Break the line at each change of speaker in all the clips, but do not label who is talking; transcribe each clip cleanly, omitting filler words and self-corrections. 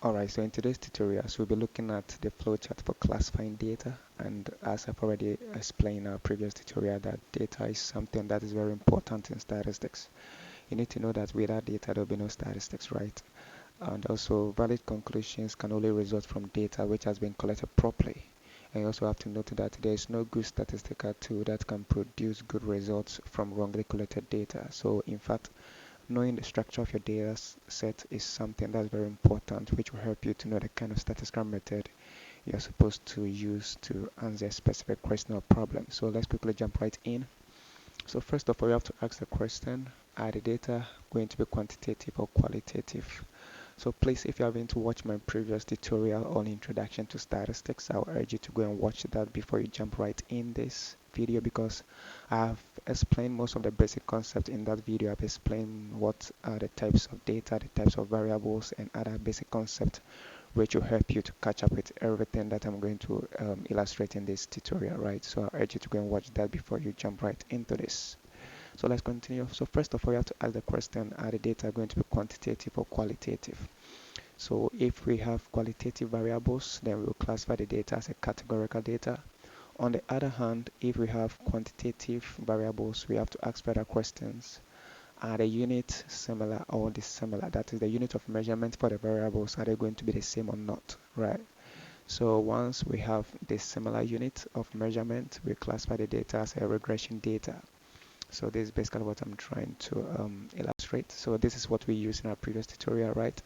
Alright, so in today's tutorials, we'll be looking at the flowchart for classifying data. And as I've already explained in our previous tutorial, that data is something that is very important in statistics. You need to know that without data, there will be no statistics, right? And also, valid conclusions can only result from data which has been collected properly. And you also have to note that there is no good statistical tool that can produce good results from wrongly collected data. So, in fact, knowing the structure of your data set is something that's very important, which will help you to know the kind of statistical method you're supposed to use to answer a specific question or problem. So let's quickly jump right in. So first of all, you have to ask the question, are the data going to be quantitative or qualitative? So please, if you haven't watched my previous tutorial on introduction to statistics, I'll urge you to go and watch that before you jump right in this video, because I've explained most of the basic concepts in that video. I've explained what are the types of data, the types of variables, and other basic concepts which will help you to catch up with everything that I'm going to illustrate in this tutorial, right? So I urge you to go and watch that before you jump right into this. So let's continue. So first of all, you have to ask the question, are the data going to be quantitative or qualitative? So if we have qualitative variables, then we'll classify the data as a categorical data. On the other hand, if we have quantitative variables, we have to ask further questions. Are the units similar or dissimilar? That is the unit of measurement for the variables. Are they going to be the same or not, right? So once we have the similar unit of measurement, we classify the data as a regression data. So this is basically what I'm trying to illustrate. So this is what we used in our previous tutorial, right?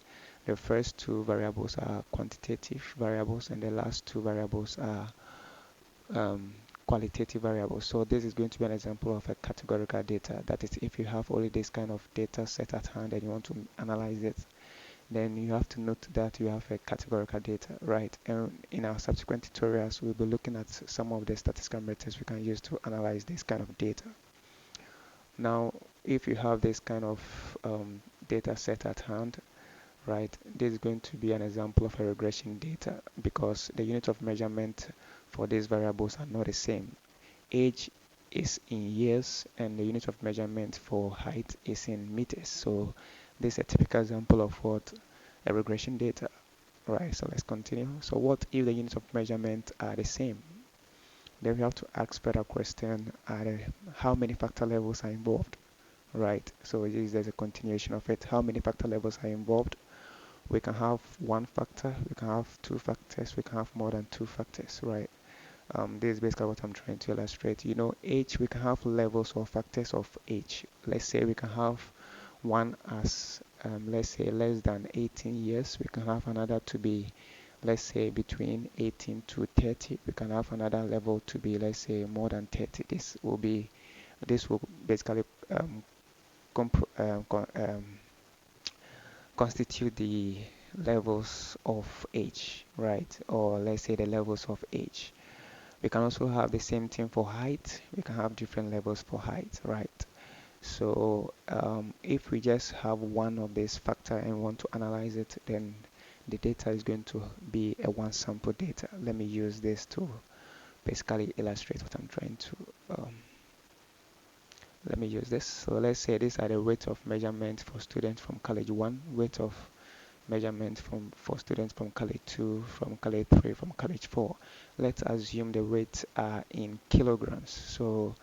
The first two variables are quantitative variables, and the last two variables are qualitative variables. So this is going to be an example of a categorical data. That is, if you have only this kind of data set at hand and you want to analyze it, then you have to note that you have a categorical data, right? And in our subsequent tutorials, we'll be looking at some of the statistical methods we can use to analyze this kind of data. Now, if you have this kind of data set at hand, right, this is going to be an example of a regression data, because the unit of measurement for these variables are not the same. Age is in years and the unit of measurement for height is in meters. So this is a typical example of what a regression data, right? So let's continue. So what if the units of measurement are the same? Then we have to ask further question, how many factor levels are involved, right? So there's a continuation of it. How many factor levels are involved? We can have one factor, we can have two factors, we can have more than two factors, right? This is basically what I'm trying to illustrate. You know, age, we can have levels or factors of age. Let's say we can have one as, let's say, less than 18 years. We can have another to be, let's say, between 18 to 30. We can have another level to be, let's say, more than 30. This will basically constitute the levels of age, right? Or let's say the levels of age. We can also have the same thing for height. We can have different levels for height, right? So if we just have one of these factor and want to analyze it, then the data is going to be a one sample data. Let me use this to basically illustrate what I'm trying to let me use this. So let's say these are the rate of measurement for students from college 1, rate of measurement for students from college 2, from college 3, from college 4. Let's assume the rates are in kilograms. So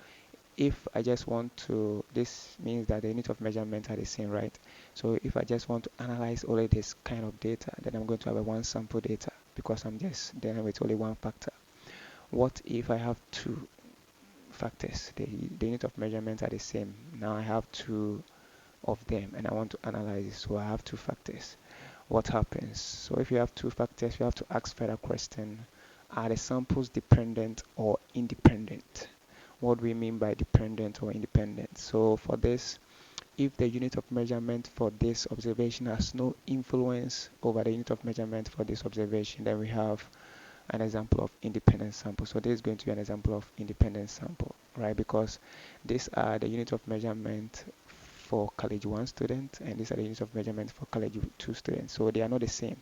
if I just want to, this means that the unit of measurement are the same, right? So if I just want to analyze only this kind of data, then I'm going to have a one sample data, because I'm just dealing with only one factor. What if I have two factors? The unit of measurement are the same. Now I have two of them and I want to analyze it, so I have two factors. What happens? So if you have two factors, you have to ask further question, are the samples dependent or independent? What do we mean by dependent or independent? So for this, if the unit of measurement for this observation has no influence over the unit of measurement for this observation, then we have an example of independent sample. So this is going to be an example of independent sample, right? Because these are the unit of measurement for college 1 student, and these are the units of measurement for college 2 students. So they are not the same.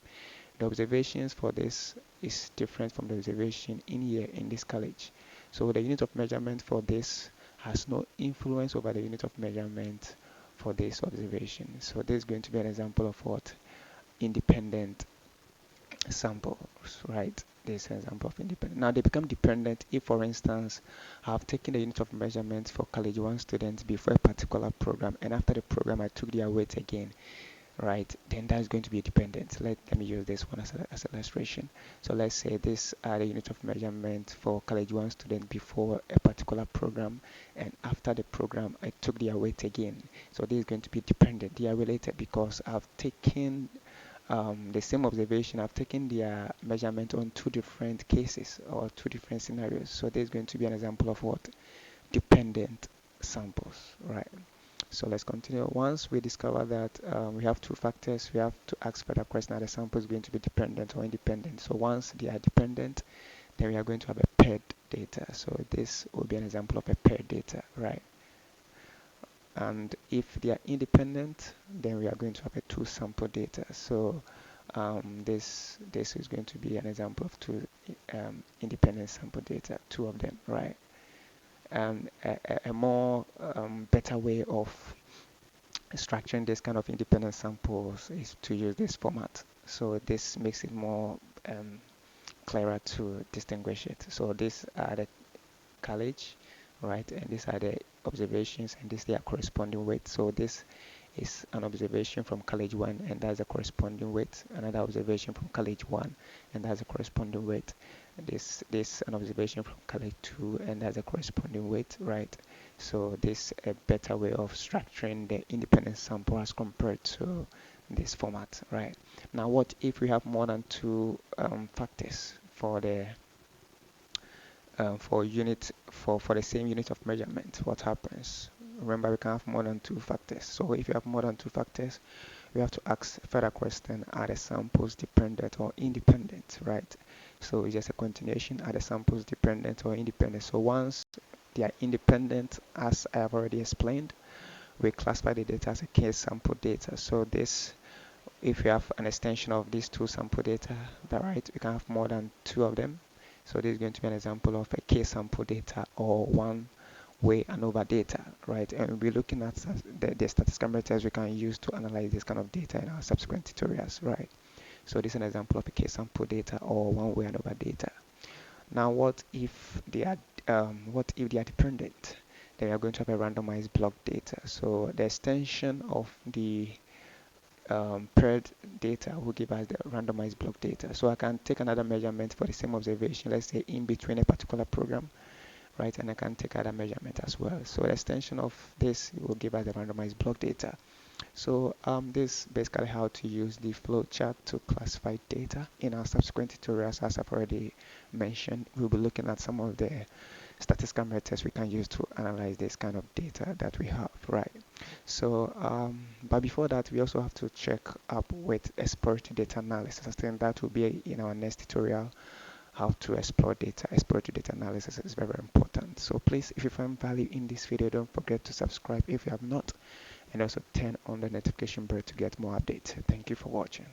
The observations for this is different from the observation in here in this college. So the unit of measurement for this has no influence over the unit of measurement for this observation. So this is going to be an example of what independent samples, right? This is an example of independent. Now they become dependent if, for instance, I've taken the unit of measurement for college one students before a particular program, and after the program I took their weight again, right? Then that's going to be dependent. Let me use this one as an illustration. So let's say this are the unit of measurement for college one student before a particular program, and after the program I took their weight again. So this is going to be dependent. They are related because I've taken the same observation. I've taken their measurement on two different cases or two different scenarios. So there's going to be an example of what? Dependent samples, right? So let's continue. Once we discover that we have two factors, we have to ask further question: are the samples going to be dependent or independent? So once they are dependent, then we are going to have a paired data. So this will be an example of a paired data, right? And if they are independent, then we are going to have a two sample data. So this is going to be an example of two independent sample data, two of them, right? And a more better way of structuring this kind of independent samples is to use this format. So this makes it more clearer to distinguish it. So these are the college, right? And these are the observations, and these are their corresponding weights. So this is an observation from college one, and that's a corresponding weight. Another observation from college one, and that's a corresponding weight. This an observation from college two, and that's a corresponding weight, right? So this a better way of structuring the independent sample as compared to this format, right? Now, what if we have more than two factors for the for the same unit of measurement? What happens? Remember, we can have more than two factors. So if you have more than two factors, we have to ask further question: are the samples dependent or independent, right? So it's just a continuation: are the samples dependent or independent? So once they are independent, as I have already explained, we classify the data as a case sample data. So this, if you have an extension of these two sample data, that right, we can have more than two of them. So this is going to be an example of a case sample data or one way and over data, right? And we'll be looking at the statistical methods we can use to analyze this kind of data in our subsequent tutorials, right? So this is an example of a case sample data or one way and over data. Now, what if they are dependent? Then we are going to have a randomized block data. So the extension of the paired data will give us the randomized block data. So I can take another measurement for the same observation, let's say in between a particular program, right? And I can take other measurement as well. So the extension of this will give us the randomized block data. So this basically how to use the flowchart to classify data. In our subsequent tutorials, as I've already mentioned, we'll be looking at some of the statistical methods we can use to analyze this kind of data that we have, right? So, but before that, we also have to check up with exploratory data analysis. I think that will be in our next tutorial, how to explore data. Exploratory data analysis is very, very important. So please, if you find value in this video, don't forget to subscribe if you have not, and also turn on the notification bell to get more updates. Thank you for watching.